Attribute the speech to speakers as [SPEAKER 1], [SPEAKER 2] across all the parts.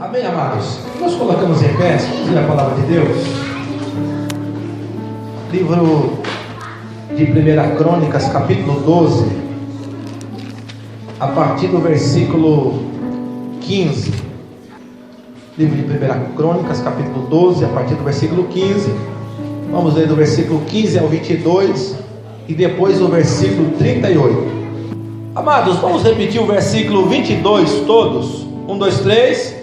[SPEAKER 1] Amém, amados? Nós colocamos em pé, vamos ler a palavra de Deus. Livro de 1 Crônicas, capítulo 12, a partir do versículo 15. Livro de 1 Crônicas, capítulo 12, a partir do versículo 15. Vamos ler do versículo 15 ao 22 e depois o versículo 38. Amados, vamos repetir o versículo 22 todos? 1, 2, 3.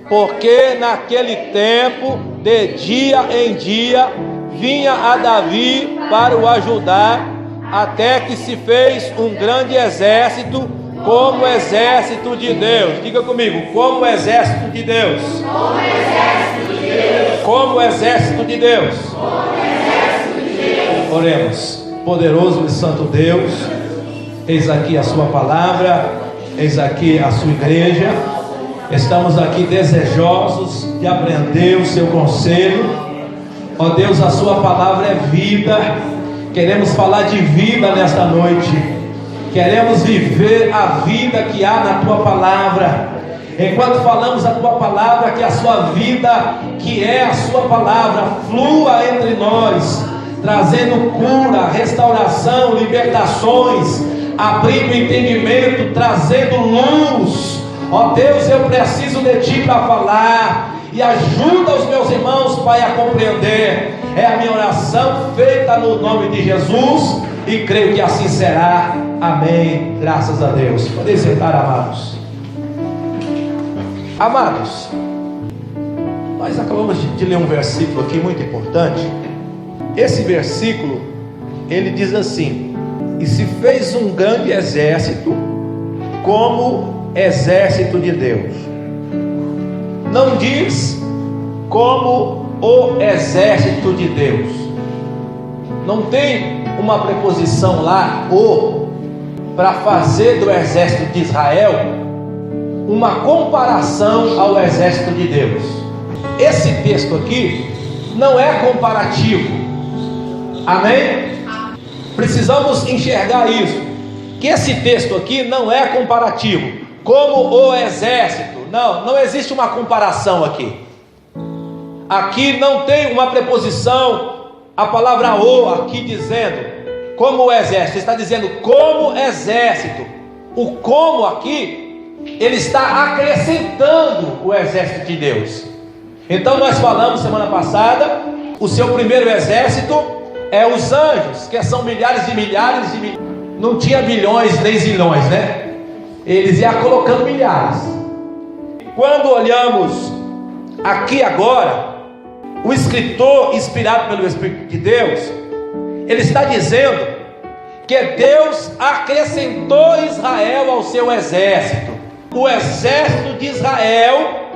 [SPEAKER 1] Porque naquele tempo, de dia em dia, vinha a Davi para o ajudar, até que se fez um grande exército, como o exército de Deus. Diga comigo, como o exército de Deus. Como o exército de Deus. Como o exército de Deus. Como o exército de Deus. Oremos. Poderoso e santo Deus, eis aqui a sua palavra, eis aqui a sua igreja. Estamos aqui desejosos de aprender o seu conselho. Ó Deus, a sua palavra é vida. Queremos falar de vida nesta noite. Queremos viver a vida que há na tua palavra. Enquanto falamos a tua palavra, que a sua vida, que é a sua palavra, flua entre nós, trazendo cura, restauração, libertações, abrindo entendimento, trazendo luz. Ó Deus, eu preciso de Ti para falar, e ajuda os meus irmãos, Pai, a compreender. É a minha oração feita no nome de Jesus, e creio que assim será. Amém, graças a Deus. Podem sentar, amados. Amados, nós acabamos de ler um versículo aqui muito importante. Esse versículo, ele diz assim: e se fez um grande exército, como exército de Deus. Não diz como o exército de Deus. Não tem uma preposição lá, o, para fazer do exército de Israel uma comparação ao exército de Deus. Esse texto aqui não é comparativo. Amém? Precisamos enxergar isso, que esse texto aqui não é comparativo como o exército. Não existe uma comparação aqui. Aqui não tem uma preposição, a palavra o aqui dizendo como o exército. Está dizendo como exército. O como aqui, ele está acrescentando o exército de Deus. Então nós falamos semana passada, o seu primeiro exército é os anjos, que são milhares de milhares de milhares. Não tinha milhões nem zilhões, né? Eles iam colocando milhares. Quando olhamos aqui agora, o escritor, inspirado pelo Espírito de Deus, ele está dizendo que Deus acrescentou Israel ao seu exército. O exército de Israel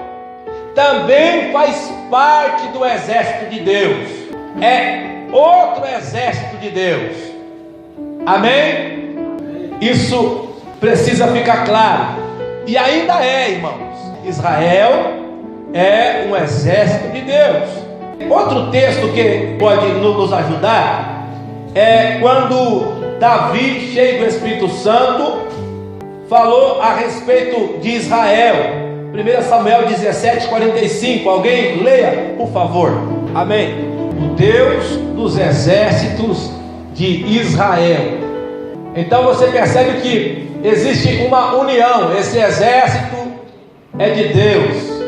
[SPEAKER 1] também faz parte do exército de Deus. É outro exército de Deus. Amém? Isso precisa ficar claro. E ainda é, irmãos, Israel é um exército de Deus. Outro texto que pode nos ajudar é quando Davi, cheio do Espírito Santo, falou a respeito de Israel. 1 Samuel 17:45. Alguém leia, por favor. Amém. O Deus dos exércitos de Israel. Então você percebe que existe uma união. Esse exército é de Deus.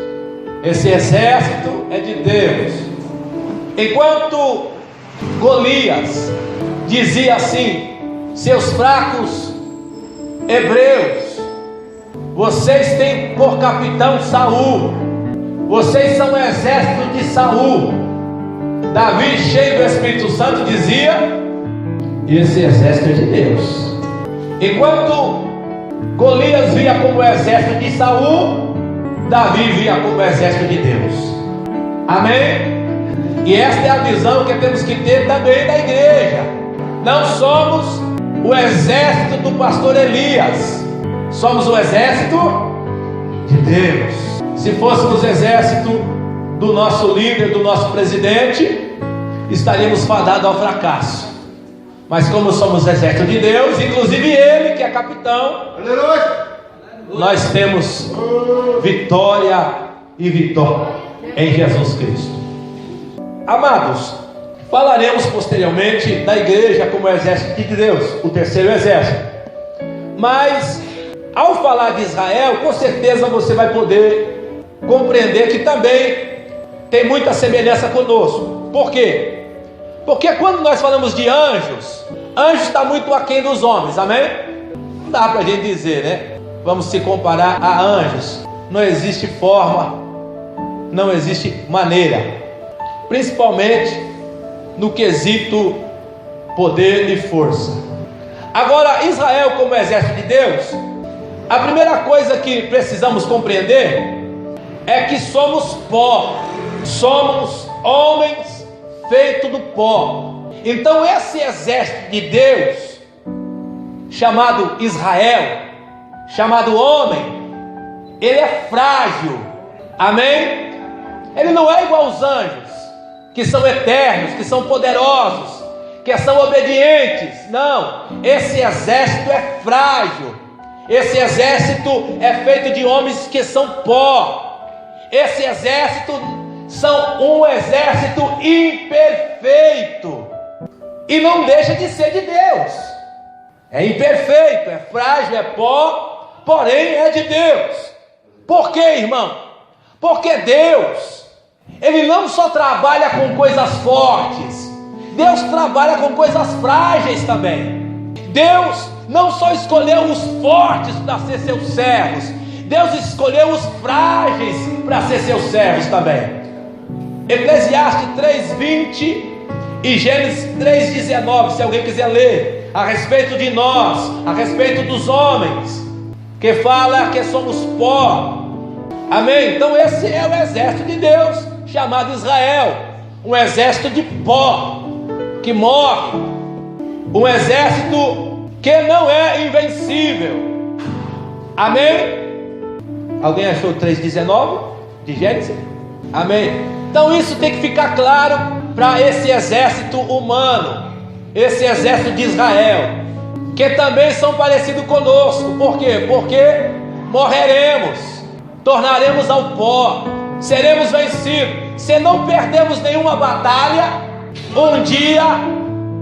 [SPEAKER 1] Esse exército é de Deus. Enquanto Golias dizia assim: seus fracos hebreus, vocês têm por capitão Saul, vocês são o exército de Saul. Davi, cheio do Espírito Santo, dizia: esse exército é de Deus. Enquanto Golias via como o exército de Saul, Davi via como o exército de Deus. Amém? E esta é a visão que temos que ter também da igreja. Não somos o exército do pastor Elias, somos o exército de Deus. Se fôssemos o exército do nosso líder, do nosso presidente, estaríamos fadados ao fracasso. Mas como somos exército de Deus, inclusive ele que é capitão, nós temos vitória e vitória em Jesus Cristo. Amados, falaremos posteriormente da igreja como exército de Deus, o terceiro exército. Mas, ao falar de Israel, com certeza você vai poder compreender que também tem muita semelhança conosco. Por quê? Porque quando nós falamos de anjos, anjo está muito aquém dos homens, amém? Não dá para a gente dizer, né? Vamos se comparar a anjos. Não existe forma, não existe maneira, principalmente no quesito poder e força. Agora, Israel como exército de Deus, a primeira coisa que precisamos compreender é que somos pó, somos homens feitos do pó. Então esse exército de Deus, chamado Israel, chamado homem, ele é frágil, amém? Ele não é igual aos anjos, que são eternos, que são poderosos, que são obedientes. Não, esse exército é frágil. Esse exército é feito de homens que são pó. Esse exército são um exército imperfeito, e não deixa de ser de Deus. É imperfeito, é frágil, é pó, porém é de Deus. Por quê, irmão? Porque Deus, Ele não só trabalha com coisas fortes, Deus trabalha com coisas frágeis também. Deus não só escolheu os fortes para ser seus servos, Deus escolheu os frágeis para ser seus servos também. Eclesiastes 3:20 e Gênesis 3:19, se alguém quiser ler a respeito de nós, a respeito dos homens, que fala que somos pó, amém? Então esse é o exército de Deus, chamado Israel, um exército de pó, que morre, um exército que não é invencível, amém? Alguém achou 3:19 de Gênesis? Amém? Então isso tem que ficar claro para esse exército humano, esse exército de Israel, que também são parecidos conosco. Por quê? Porque morreremos, tornaremos ao pó, seremos vencidos. Se não perdemos nenhuma batalha, um dia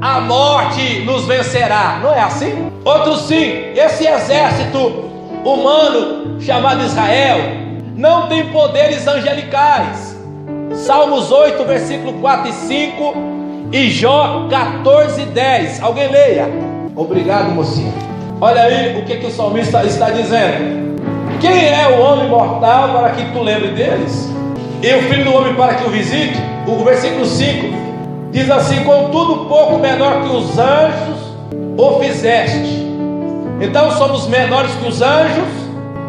[SPEAKER 1] a morte nos vencerá. Não é assim? Outro sim, esse exército humano chamado Israel não tem poderes angelicais. Salmos 8, versículo 4 e 5 e Jó 14:10. Alguém leia. Obrigado, mocinho. Olha aí o que o salmista está dizendo. Quem é o homem mortal para que tu lembre deles? E o filho do homem para que o visite? O versículo 5 diz assim: contudo pouco menor que os anjos o fizeste. Então somos menores que os anjos,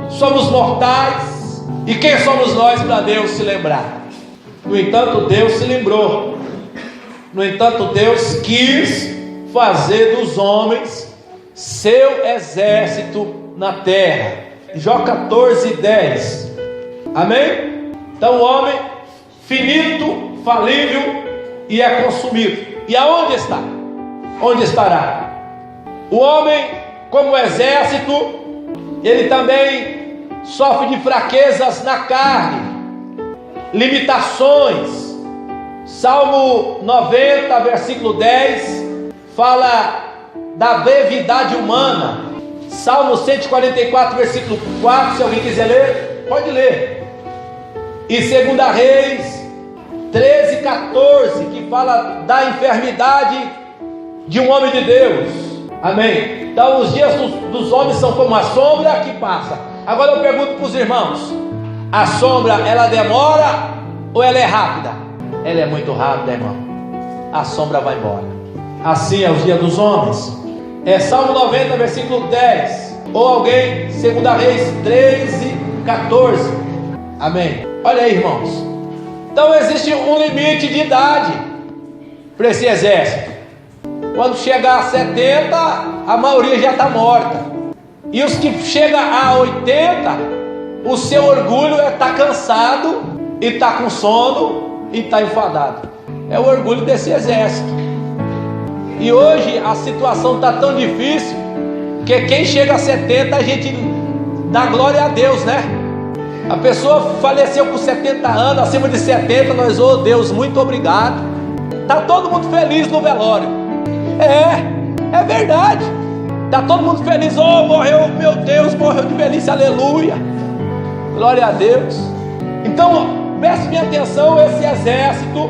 [SPEAKER 1] somos mortais. E quem somos nós para Deus se lembrar? No entanto, Deus se lembrou. No entanto, Deus quis fazer dos homens seu exército na terra. Jó 14:10. Amém? Então o homem finito, falível e é consumido. E aonde está? Onde estará? O homem, como exército, ele também sofre de fraquezas na carne, limitações. Salmo 90, versículo 10, fala da brevidade humana. Salmo 144, versículo 4, se alguém quiser ler, pode ler. E 2 Reis 13:14, que fala da enfermidade de um homem de Deus. Amém? Então os dias dos homens são como a sombra que passa. Agora eu pergunto para os irmãos: a sombra, ela demora ou ela é rápida? Ela é muito rápida, irmão. A sombra vai embora. Assim é os dias dos homens. É Salmo 90, versículo 10. Ou alguém, 2 Reis 13:14. Amém? Olha aí, irmãos. Então existe um limite de idade para esse exército. Quando chegar a 70, a maioria já está morta. E os que chegam a 80, o seu orgulho é estar cansado, e está com sono, e está enfadado. É o orgulho desse exército. E hoje a situação está tão difícil, que quem chega a 70, a gente dá glória a Deus, né? A pessoa faleceu com 70 anos, acima de 70, nós, oh Deus, muito obrigado. Está todo mundo feliz no velório. É verdade. Está todo mundo feliz, oh, morreu, meu Deus, morreu de velhice, aleluia. Glória a Deus. Então, preste minha atenção, esse exército,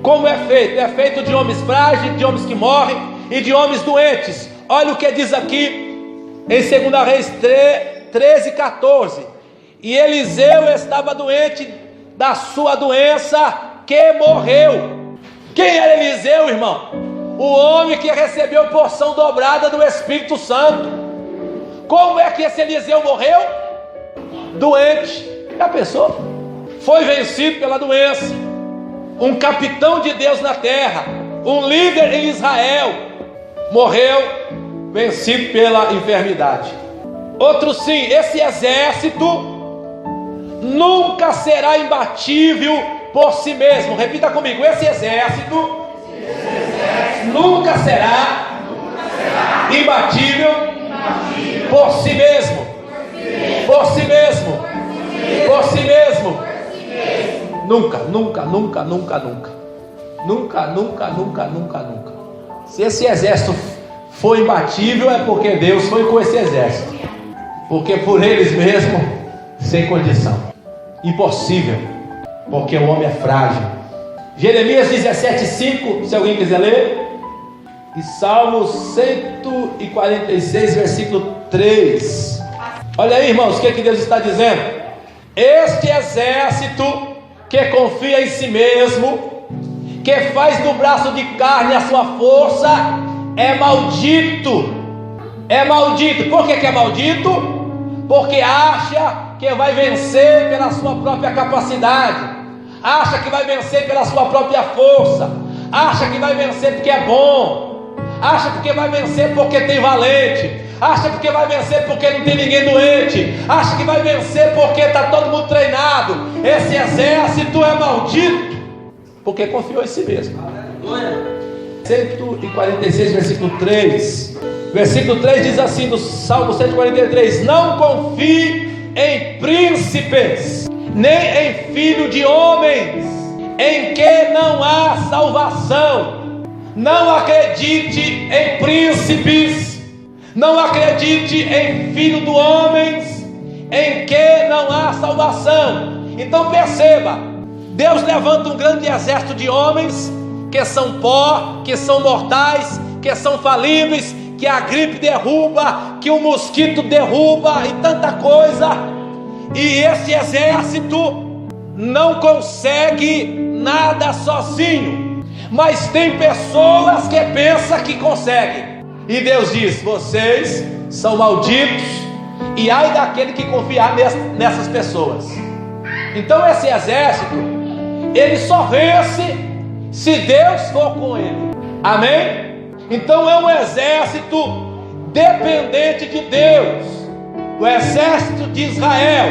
[SPEAKER 1] como é feito? É feito de homens frágeis, de homens que morrem e de homens doentes. Olha o que diz aqui em 2 Reis 13:14. E Eliseu estava doente da sua doença, que morreu. Quem era Eliseu, irmão? O homem que recebeu porção dobrada do Espírito Santo. Como é que esse Eliseu morreu? Doente. Já pensou? Foi vencido pela doença. Um capitão de Deus na terra, um líder em Israel, morreu vencido pela enfermidade. Outro sim, esse exército nunca será imbatível por si mesmo. Repita comigo, esse exército nunca será imbatível por si mesmo. Por si mesmo. Por si mesmo. Nunca, nunca, nunca, nunca, nunca. Nunca, nunca, nunca, nunca, nunca. Se esse exército for imbatível, é porque Deus foi com esse exército. Porque por eles mesmos, sem condição. Impossível. Porque o homem é frágil. Jeremias 17:5, se alguém quiser ler. E Salmos 146, versículo 3. Olha aí, irmãos, o que Deus está dizendo? Este exército que confia em si mesmo, que faz do braço de carne a sua força, é maldito. É maldito. Por que é maldito? Porque acha que vai vencer pela sua própria capacidade, acha que vai vencer pela sua própria força, acha que vai vencer porque é bom, acha que vai vencer porque tem valente, acha que vai vencer porque não tem ninguém doente, acha que vai vencer porque está todo mundo treinado. Esse exército é maldito, porque confiou em si mesmo. 146, versículo 3. Versículo 3 diz assim, do Salmo 143: não confie em príncipes, nem em filho de homens, em que não há salvação. Não acredite em príncipes, não acredite em filho de homens, em que não há salvação. Então perceba, Deus levanta um grande exército de homens que são pó, que são mortais, que são falíveis, que a gripe derruba, que o mosquito derruba e tanta coisa. E esse exército não consegue nada sozinho, mas tem pessoas que pensam que conseguem. E Deus diz: vocês são malditos, e ai daquele que confiar nessas pessoas. Então esse exército, ele só vence se Deus for com ele. Amém? Então é um exército dependente de Deus. O exército de Israel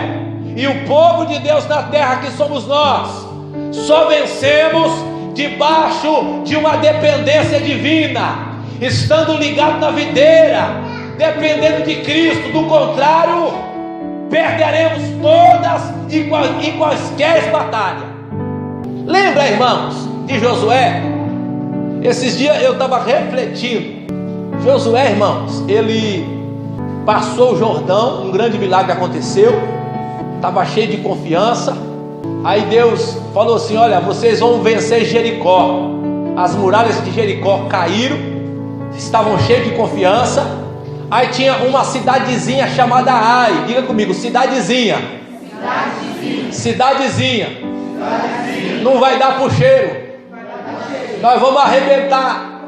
[SPEAKER 1] e o povo de Deus na terra, que somos nós, só vencemos debaixo de uma dependência divina, estando ligado na videira, dependendo de Cristo. Do contrário, perderemos todas e quaisquer batalhas. Lembra, irmãos, de Josué? Esses dias eu estava refletindo. Josué, irmãos, ele passou o Jordão, um grande milagre aconteceu, estava cheio de confiança. Aí Deus falou assim: olha, vocês vão vencer Jericó. As muralhas de Jericó caíram, estavam cheios de confiança. Aí tinha uma cidadezinha chamada Ai. Diga comigo, cidadezinha. Cidadezinha. Não vai dar pro cheiro. Nós vamos arrebentar.